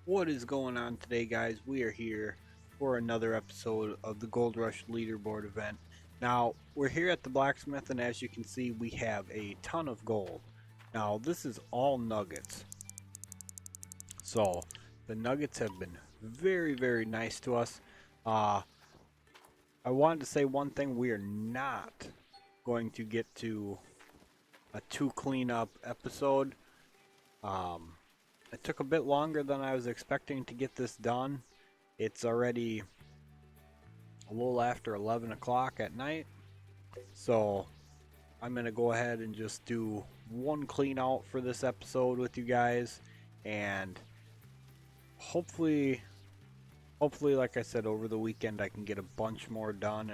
What is going on today, guys? We are here for another episode of the Gold Rush Leaderboard event. Now, we're here at the blacksmith, and as you can see, we have a ton of gold. Now, this is all nuggets. So, the nuggets have been very, very nice to us. I wanted to say one thing: we are not going to get to a 2 cleanup episode. It took a bit longer than I was expecting to get this done. It's already a little after 11 o'clock at night, so I'm going to go ahead and just do one clean out for this episode with you guys, and hopefully like I said, over the weekend I can get a bunch more done,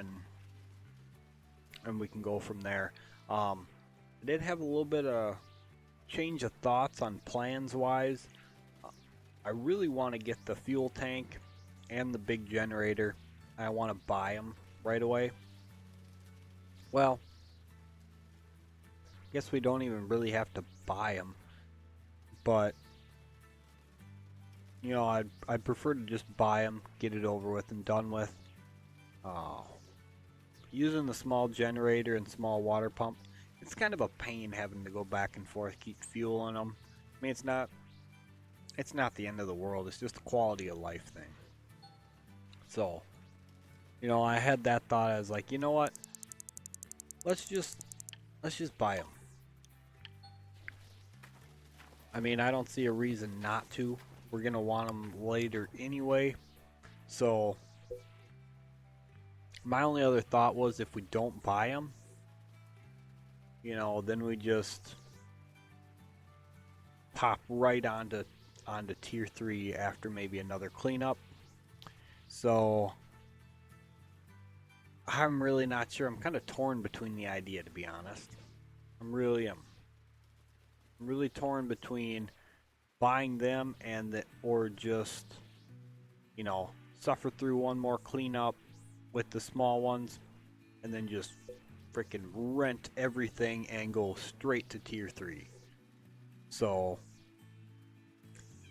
and we can go from there. I did have a little bit of change of thoughts on plans wise. I really want to get the fuel tank and the big generator. I want to buy them right away. Well, I guess we don't even really have to buy them, but you know, I'd prefer to just buy them, get it over with and done with. Using the small generator and small water pump, it's kind of a pain having to go back and forth, keep fuel in them. I mean, it's not the end of the world. It's just a quality of life thing. So, you know, I had that thought. I was like, you know what? Let's just buy them. I mean, I don't see a reason not to. We're gonna want them later anyway. So, my only other thought was if we don't buy them, you know, then we just pop right onto tier 3 after maybe another cleanup. So I'm really not sure. I'm kind of torn between the idea, to be honest. I'm really torn between buying them or just, you know, suffer through one more cleanup with the small ones and then just freaking rent everything and go straight to tier 3. So,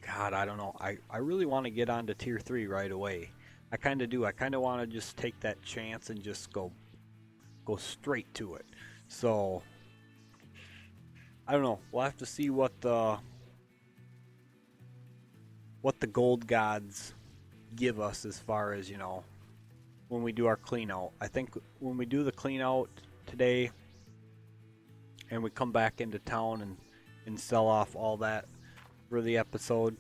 God, I don't know. I really want to get onto tier 3 right away. I kind of do. I kind of want to just take that chance and just go straight to it. So, I don't know. We'll have to see what the gold gods give us as far as, you know, when we do our clean out. I think when we do the clean out today and we come back into town and sell off all that for the episode,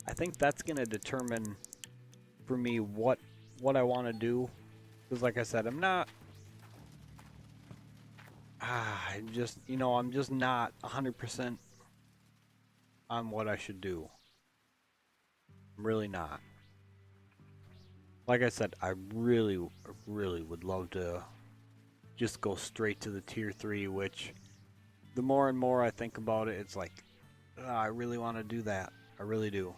I think that's going to determine for me what I want to do. Because like I said, I'm not I'm just not 100% on what I should do. I'm really not. Like I said, I really would love to just go straight to the tier 3, which the more and more I think about it, it's like, I really want to do that. I really do.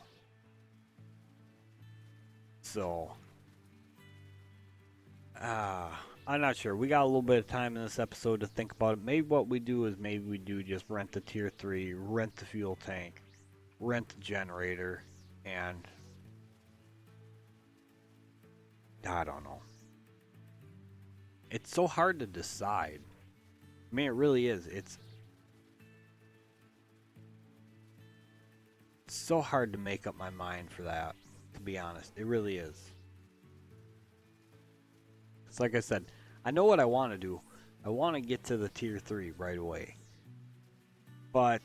So, I'm not sure. We got a little bit of time in this episode to think about it. Maybe what we do is just rent the tier 3, rent the fuel tank, rent the generator, and I don't know. It's so hard to decide. I mean, it really is. It's so hard to make up my mind for that, to be honest. It really is. It's like I said, I know what I want to do. I want to get to the tier 3 right away. But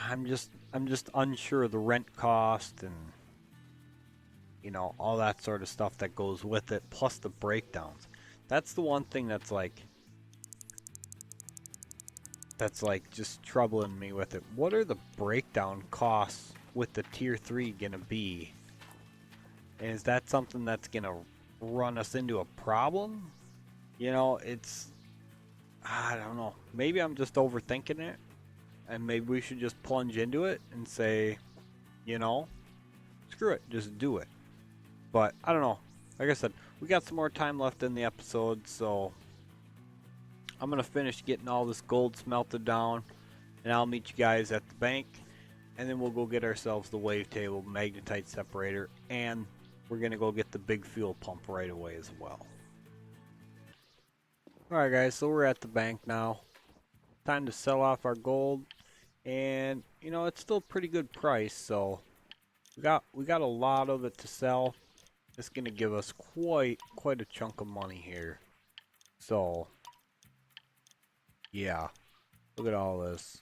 I'm just unsure of the rent cost and, you know, all that sort of stuff that goes with it, plus the breakdowns. That's the one thing that's like just troubling me with it. What are the breakdown costs with the tier 3 gonna be? And is that something that's gonna run us into a problem? You know, I don't know. Maybe I'm just overthinking it, and maybe we should just plunge into it and say, you know, screw it, just do it. But I don't know. Like I said, we got some more time left in the episode, so I'm gonna finish getting all this gold smelted down, and I'll meet you guys at the bank. and then we'll go get ourselves the wavetable, magnetite separator, and we're gonna go get the big fuel pump right away as well. Alright guys, so we're at the bank now. Time to sell off our gold, and you know, it's still a pretty good price, so we got a lot of it to sell. It's gonna give us quite a chunk of money here. So yeah, look at all this.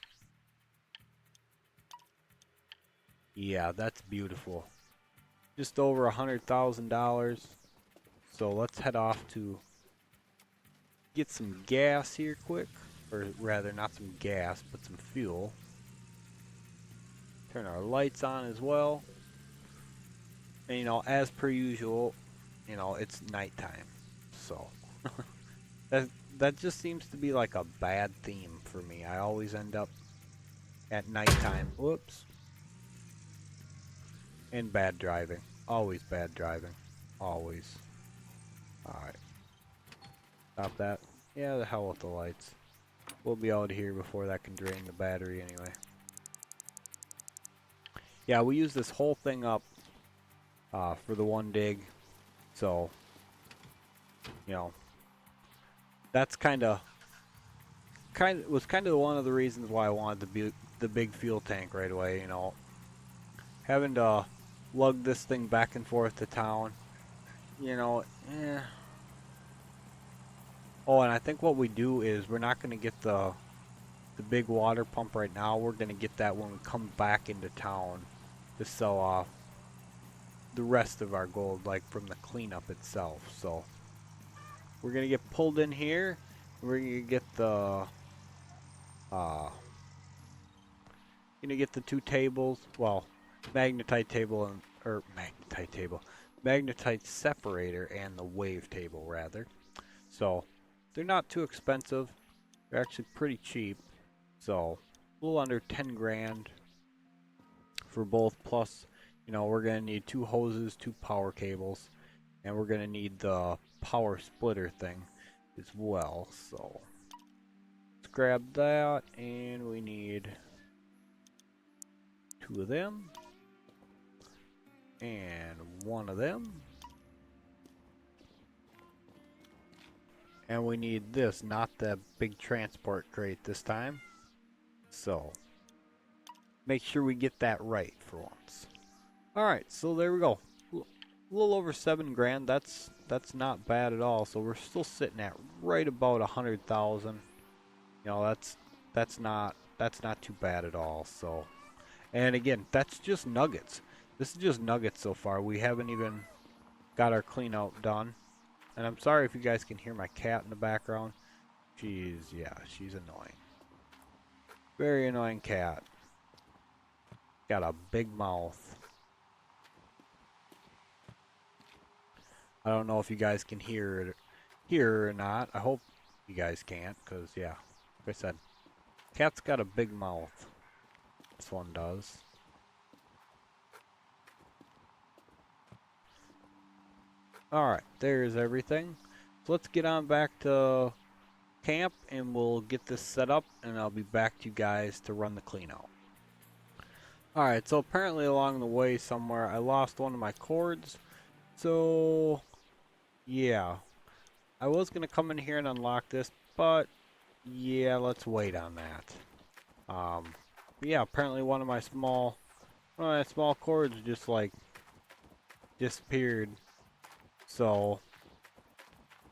Yeah, that's beautiful. Just over $100,000. So let's head off to get some gas here quick. Or rather, not some gas, but some fuel. Turn our lights on as well. And you know, as per usual, you know, it's nighttime. So that that just seems to be like a bad theme for me. I always end up at nighttime. Whoops. And bad driving. Always bad driving. Always. Alright. Stop that. Yeah, the hell with the lights. We'll be out of here before that can drain the battery anyway. Yeah, we use this whole thing up for the one dig. So, you know, that's kind of one of the reasons why I wanted the big fuel tank right away. You know, having to lug this thing back and forth to town. You know, eh. Oh, and I think what we do is we're not going to get the big water pump right now. We're going to get that when we come back into town to sell off the rest of our gold, like from the cleanup itself. So we're going to get pulled in here. We're going to get the two tables. Well, magnetite table and magnetite separator and the wave table rather. So they're not too expensive. They're actually pretty cheap. So a little under 10 grand for both. Plus, you know, we're gonna need 2 hoses, 2 power cables, and we're gonna need the power splitter thing as well. So let's grab that, and we need 2 of them and 1 of them. And we need this, not the big transport crate this time. So make sure we get that right for once. Alright, so there we go. A little over 7 grand. That's not bad at all. So we're still sitting at right about 100,000. You know, that's not too bad at all. So, and again, that's just nuggets. This is just nuggets so far. We haven't even got our clean out done. And I'm sorry if you guys can hear my cat in the background. She's annoying. Very annoying cat. Got a big mouth. I don't know if you guys can hear it or not. I hope you guys can't, because yeah, like I said, cat's got a big mouth. This one does. Alright, there's everything. So let's get on back to camp and we'll get this set up and I'll be back to you guys to run the clean out. Alright, so apparently along the way somewhere I lost one of my cords. So yeah, I was going to come in here and unlock this, but yeah, let's wait on that. Yeah, apparently one of my small cords just like disappeared. So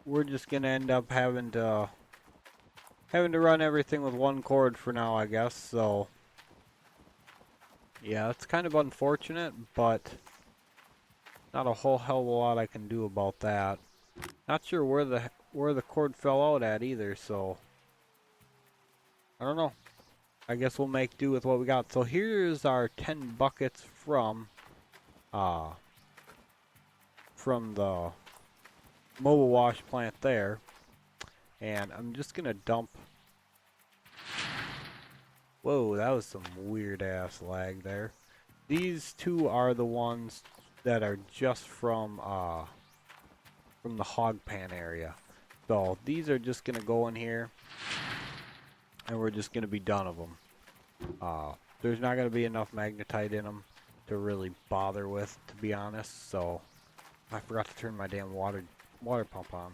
we're just gonna end up having to run everything with one cord for now, I guess. So yeah, it's kind of unfortunate, but not a whole hell of a lot I can do about that. Not sure where the cord fell out at either, so I don't know. I guess we'll make do with what we got. So here's our 10 buckets from the mobile wash plant there. And I'm just gonna dump. Whoa, that was some weird ass lag there. These 2 are the ones that are just from the hog pan area. So these are just gonna go in here and we're just gonna be done of them. there's not going to be enough magnetite in them to really bother with, to be honest. So I forgot to turn my damn water pump on.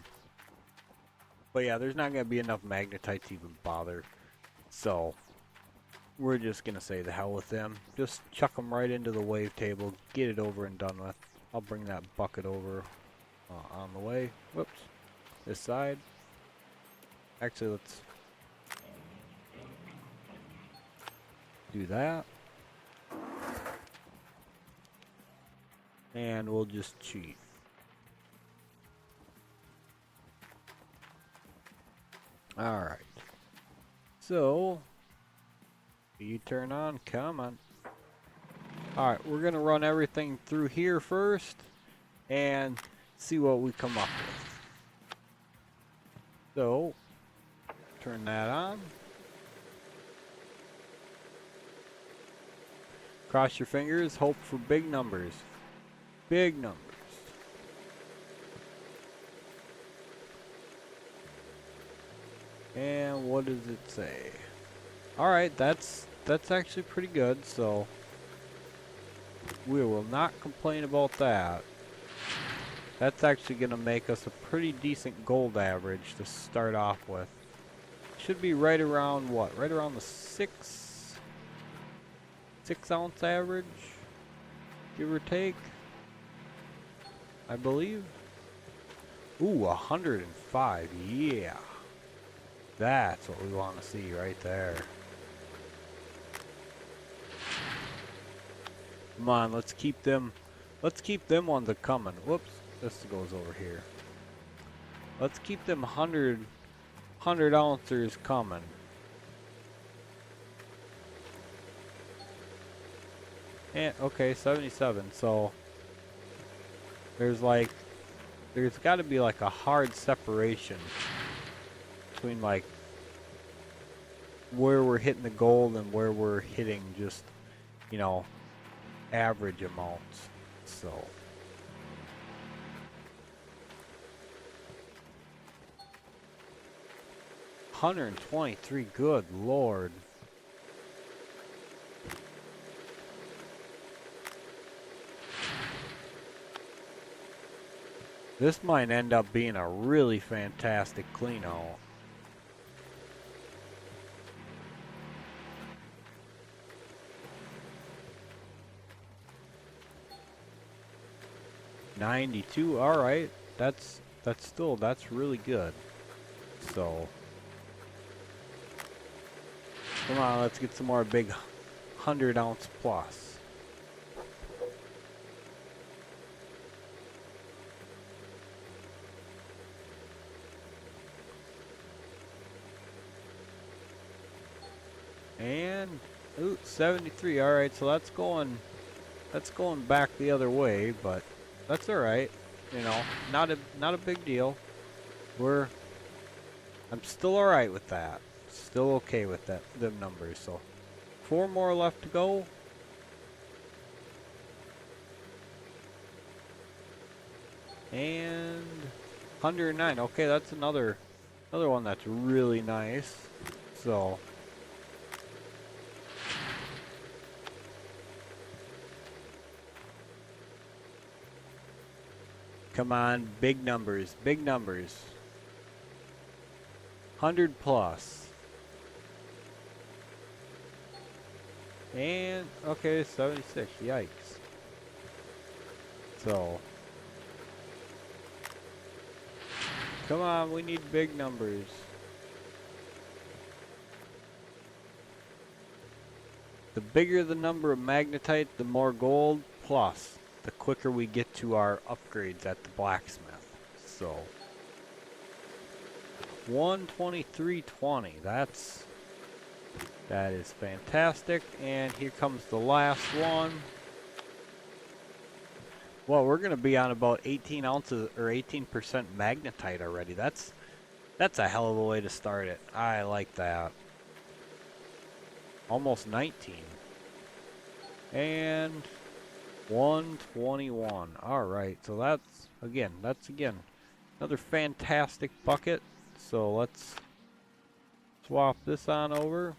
But yeah, there's not going to be enough magnetite to even bother. So we're just going to say the hell with them. Just chuck them right into the wave table, get it over and done with. I'll bring that bucket over on the way. Whoops. This side. Actually, let's do that. And we'll just cheat. Alright. So, you turn on, come on. Alright, we're going to run everything through here first and see what we come up with. So, turn that on. Cross your fingers, hope for big numbers. Big numbers. And what does it say? Alright, that's actually pretty good, so we will not complain about that. That's actually going to make us a pretty decent gold average to start off with. Should be right around what? Right around the 6 ounce average, give or take, I believe. Ooh, 105, yeah. That's what we want to see right there. Come on, let's keep them ones a coming. Whoops, this goes over here. Let's keep them 100 ounces coming. And okay, 77. So there's got to be like a hard separation between like where we're hitting the gold and where we're hitting just, you know, average amounts. So 123, good lord. This might end up being a really fantastic clean out. $92, alright. That's really good. So come on, let's get some more big 100 ounce plus. And ooh, 73. All right, so that's going back the other way, but that's all right. You know, not a big deal. I'm still all right with that. Still okay with them numbers. So 4 more left to go. And 109. Okay, that's another one that's really nice. So come on, big numbers, big numbers. 100 plus. And okay, 76. Yikes. So come on, we need big numbers. The bigger the number of magnetite, the more gold, plus the quicker we get to our upgrades at the blacksmith. So 123.20. That is fantastic. And here comes the last one. Well, we're going to be on about 18 ounces or 18% magnetite already. That's a hell of a way to start it. I like that. Almost 19. And 121. All right. So that's again another fantastic bucket. So let's swap this on over.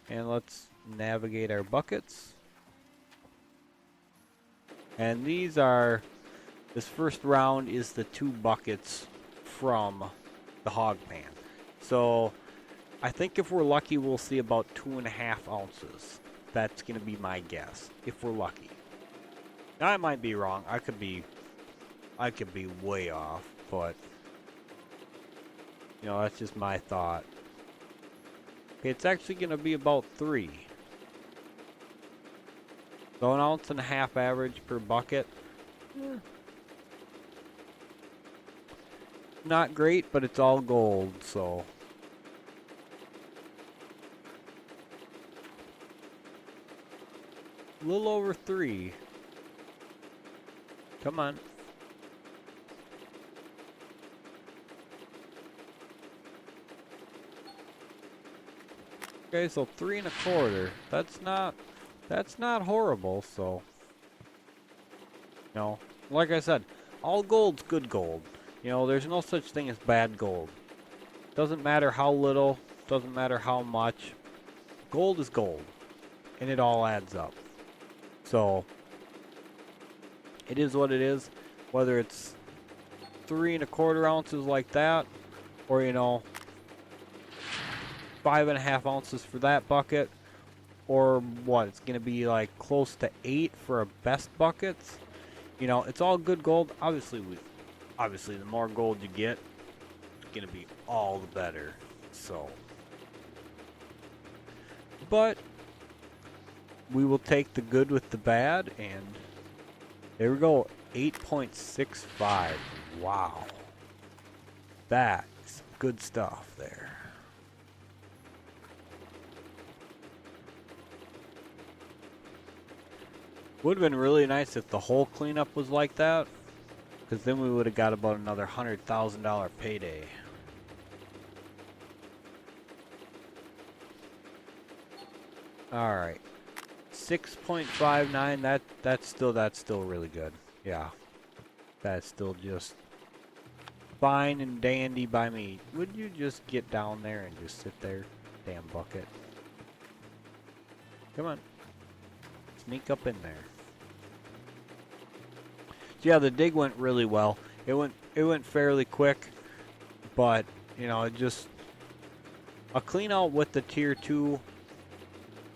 And let's navigate our buckets. And these are, this first round is the 2 buckets from the hog pan. So I think if we're lucky, we'll see about 2.5 ounces. That's going to be my guess, if we're lucky. Now, I might be wrong. I could be way off, but you know, that's just my thought. Okay, it's actually going to be about 3. So 1.5 ounce average per bucket. Not great, but it's all gold, so. A little over 3. Come on. Okay, so 3 1/4. That's not horrible, so. You know, like I said, all gold's good gold. You know, there's no such thing as bad gold. Doesn't matter how little, doesn't matter how much. Gold is gold, and it all adds up. So, it is what it is. Whether it's 3 1/4 ounces like that, or you know, 5.5 ounces for that bucket, or what? It's gonna be like close to 8 for our best buckets. You know, it's all good gold. Obviously, the more gold you get, it's gonna be all the better. So, but we will take the good with the bad, and there we go. 8.65. Wow, that's good stuff there. Would have been really nice if the whole cleanup was like that, because then we would have got about another $100,000 payday. All right, 6.59. That's still really good. Yeah, that's still just fine and dandy by me. Would you just get down there and just sit there, damn bucket? Come on, sneak up in there. So yeah, the dig went really well. It went fairly quick, but you know, it just a clean out with the tier 2. You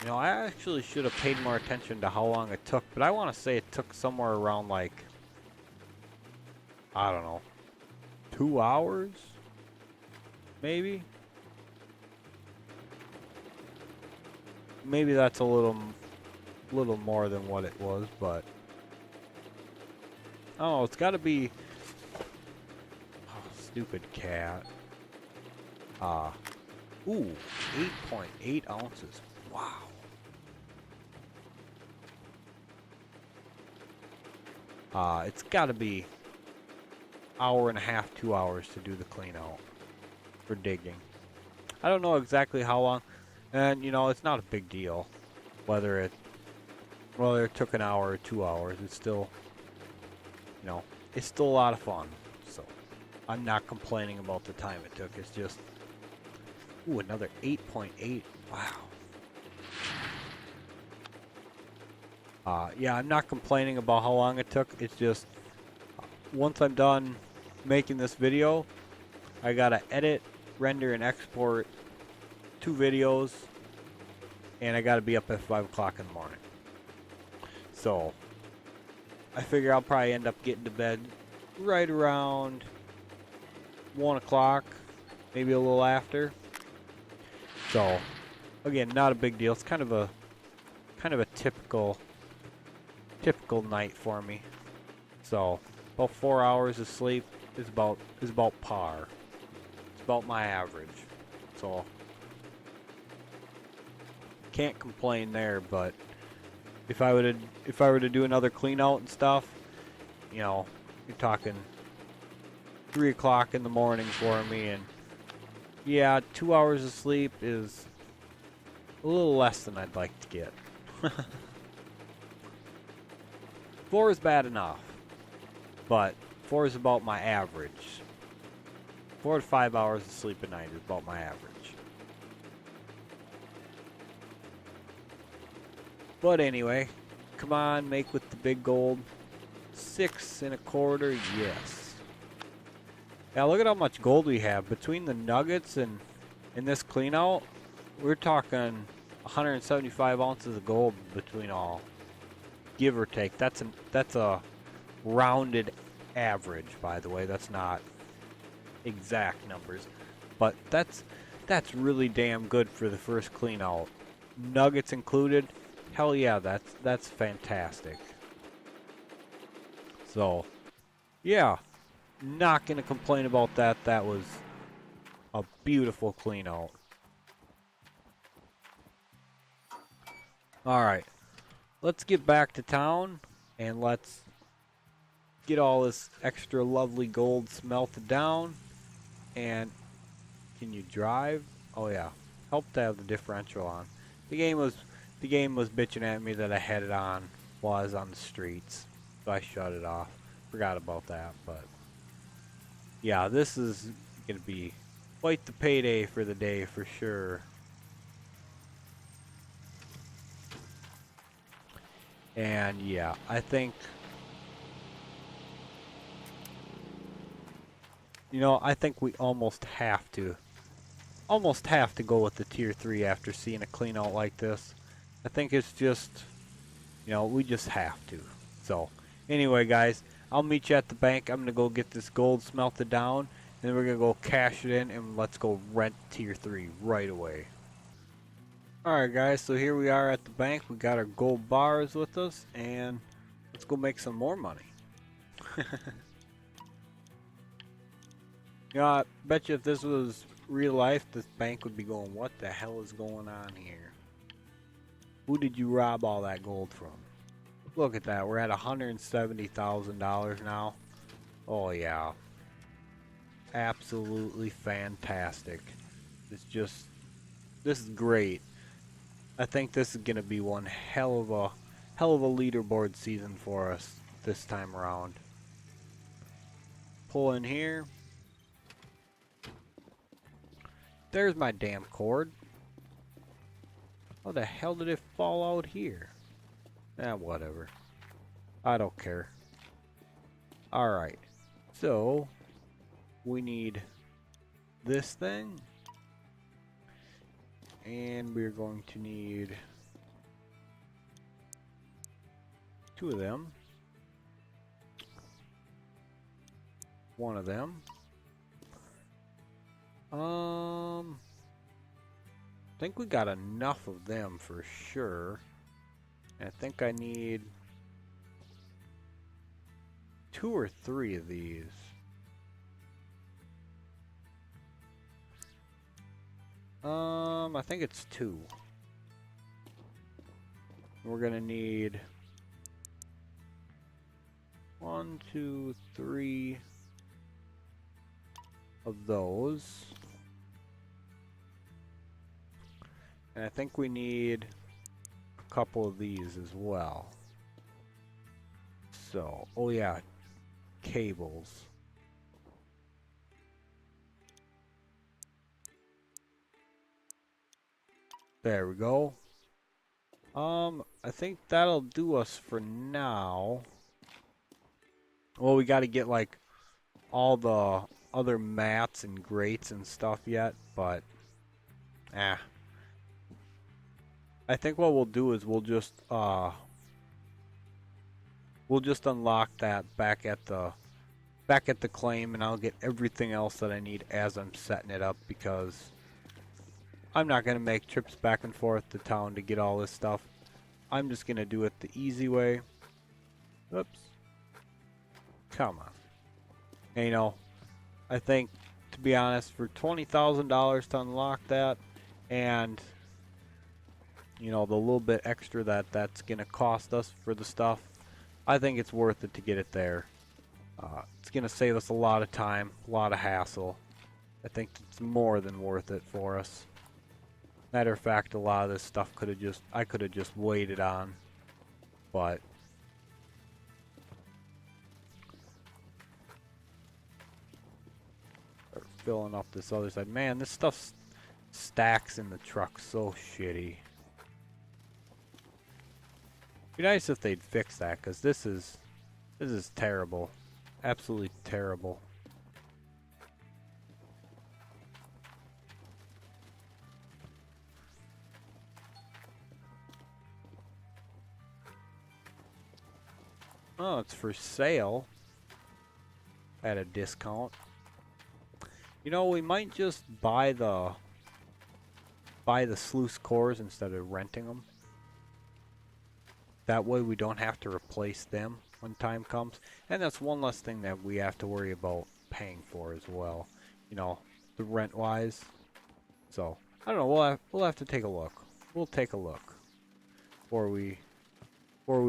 know, I actually should have paid more attention to how long it took, but I want to say it took somewhere around like, I don't know, 2 hours, maybe. Maybe that's a little more than what it was, but oh, it's got to be. Oh, stupid cat. Ooh, 8.8 ounces. Wow. It's got to be hour and a half, 2 hours to do the clean out for digging. I don't know exactly how long, and you know, it's not a big deal whether it took an hour or 2 hours. It's still, you know, it's still a lot of fun. So I'm not complaining about the time it took. It's just, ooh, another 8.8. Wow. Yeah, I'm not complaining about how long it took. It's just, once I'm done making this video, I gotta edit, render, and export 2 videos, and I gotta be up at 5 o'clock in the morning. So, I figure I'll probably end up getting to bed right around 1 o'clock, maybe a little after. So, again, not a big deal. It's kind of a typical night for me. So, about 4 hours of sleep is about par. It's about my average. So, can't complain there. But if I were to do another clean out and stuff, you know, you're talking 3 o'clock in the morning for me, and yeah, 2 hours of sleep is a little less than I'd like to get. 4 is bad enough, but 4 is about my average. 4 to 5 hours of sleep a night is about my average. But anyway, come on, make with the big gold. 6 1/4, yes. Now look at how much gold we have. Between the nuggets and this clean out, we're talking 175 ounces of gold between all. Give or take. That's a rounded average, by the way. That's not exact numbers. But that's really damn good for the first clean out. Nuggets included. Hell yeah, that's fantastic. So, yeah, not gonna complain about that. That was a beautiful clean out. Alright, let's get back to town and let's get all this extra lovely gold smelted down. And can you drive? Oh yeah, help to have the differential on. The game was bitching at me that I had it on while I was on the streets, so I shut it off. Forgot about that, but yeah, this is gonna be quite the payday for the day for sure. And yeah, I think, I think we almost have to go with the tier 3 after seeing a clean out like this. I think it's just, we just have to. So, anyway, guys, I'll meet you at the bank. I'm going to go get this gold smelted down, and then we're going to go cash it in, and let's go rent tier 3 right away. Alright, guys, so here we are at the bank. We got our gold bars with us, and let's go make some more money. I bet you if this was real life, this bank would be going, what the hell is going on here? Who did you rob all that gold from? Look at that, we're at $170,000 now. Oh yeah. Absolutely fantastic. This is great. I think this is gonna be one hell of a leaderboard season for us this time around. Pull in here. There's my damn cord. How the hell did it fall out here? Whatever. I don't care. Alright. So, we need this thing. And we're going to need 2 of them. 1 of them. I think we got enough of them for sure. I think I need 2 or 3 of these. I think it's 2. We're gonna need 1, 2, 3 of those. And I think we need a couple of these as well. So, oh yeah, cables. There we go. I think that'll do us for now. Well, we got to get like all the other mats and grates and stuff yet, but I think what we'll do is we'll just unlock that back at the claim, and I'll get everything else that I need as I'm setting it up, because I'm not gonna make trips back and forth to town to get all this stuff. I'm just gonna do it the easy way. Oops. Come on. And, I think, to be honest, for $20,000 to unlock that, and the little bit extra that's gonna cost us for the stuff, I think it's worth it to get it there. It's gonna save us a lot of time, a lot of hassle. I think it's more than worth it for us. Matter of fact, a lot of this stuff I could have just waited on, but start filling up this other side. Man, this stuff stacks in the truck so shitty. Be nice if they'd fix that, because this is terrible. Absolutely terrible. Oh, it's for sale at a discount. You know, we might just buy the sluice cores instead of renting them. That way we don't have to replace them when time comes. And that's one less thing that we have to worry about paying for as well. You know, the rent wise. So, I don't know, we'll have to take a look. We'll take a look before we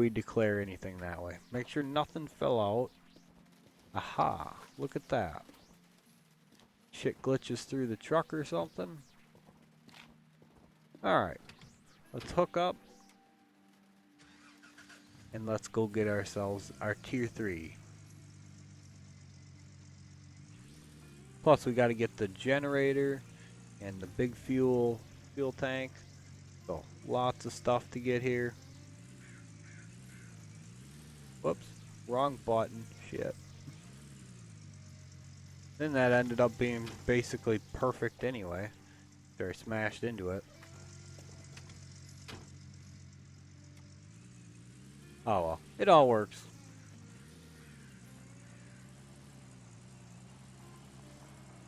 declare anything that way. Make sure nothing fell out. Aha, look at that. Shit glitches through the truck or something. Alright, let's hook up. And let's go get ourselves our tier 3. Plus we gotta get the generator and the big fuel tank. So lots of stuff to get here. Whoops, wrong button, shit. Then that ended up being basically perfect anyway. After I smashed into it. Oh well, it all works.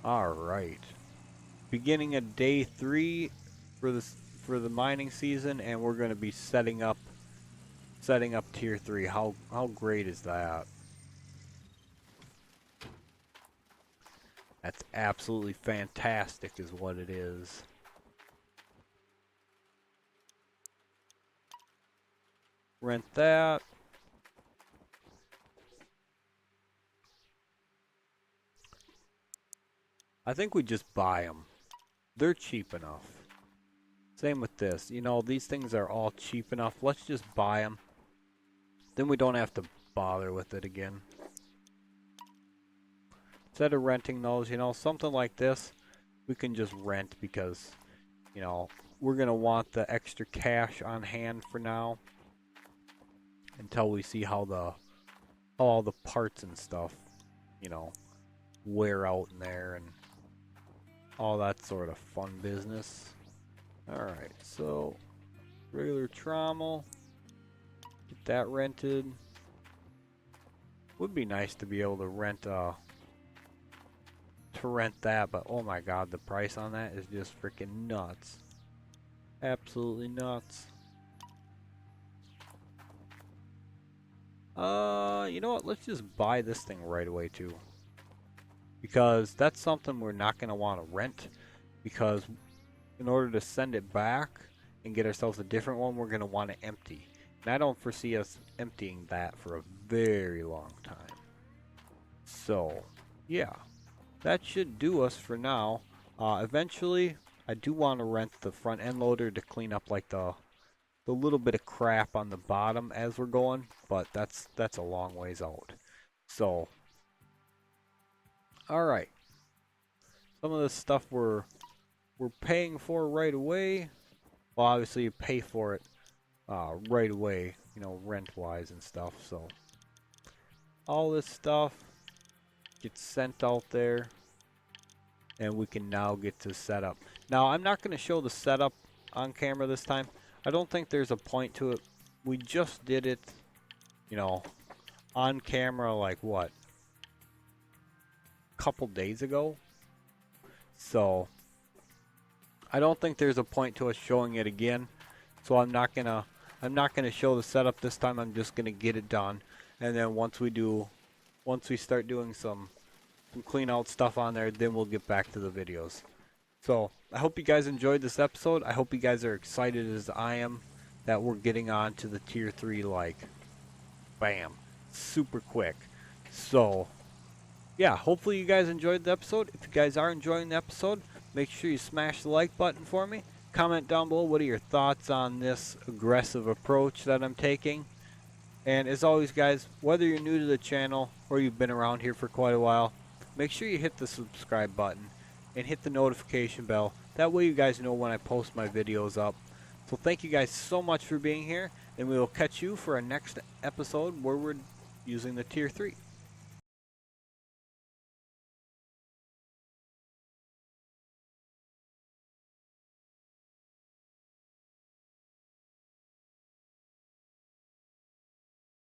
Alright. Beginning of day 3 for the mining season, and we're gonna be setting up tier 3. How great is that? That's absolutely fantastic is what it is. Rent that. I think we just buy them. They're cheap enough. Same with this. You know, these things are all cheap enough. Let's just buy them. Then we don't have to bother with it again. Instead of renting those, you know, something like this, we can just rent because, you know, we're going to want the extra cash on hand for now. Until we see how all the parts and stuff, you know, wear out in there and all that sort of fun business. Alright, so regular trommel. Get that rented. Would be nice to be able to rent that, but oh my god, the price on that is just freaking nuts. Absolutely nuts. You know what? Let's just buy this thing right away too. Because that's something we're not going to want to rent. Because in order to send it back and get ourselves a different one, we're going to want to empty. And I don't foresee us emptying that for a very long time. So, yeah. That should do us for now. Eventually, I do want to rent the front end loader to clean up like the little bit of crap on the bottom as we're going, but that's a long ways out. So, all right. Some of this stuff we're paying for right away. Well, obviously you pay for it right away, you know, rent-wise and stuff. So, all this stuff gets sent out there, and we can now get to setup. Now, I'm not going to show the setup on camera this time. I don't think there's a point to it. We just did it, you know, on camera like what? A couple days ago. So I don't think there's a point to us showing it again. So I'm not gonna show the setup this time. I'm just gonna get it done. And then once we start doing some clean out stuff on there, then we'll get back to the videos. So, I hope you guys enjoyed this episode. I hope you guys are excited as I am that we're getting on to the tier 3 like bam, super quick. So, yeah, hopefully you guys enjoyed the episode. If you guys are enjoying the episode, make sure you smash the like button for me. Comment down below what are your thoughts on this aggressive approach that I'm taking. And as always guys, whether you're new to the channel or you've been around here for quite a while, make sure you hit the subscribe button and hit the notification bell. That way you guys know when I post my videos up. So thank you guys so much for being here, and we will catch you for our next episode where we're using the Tier 3.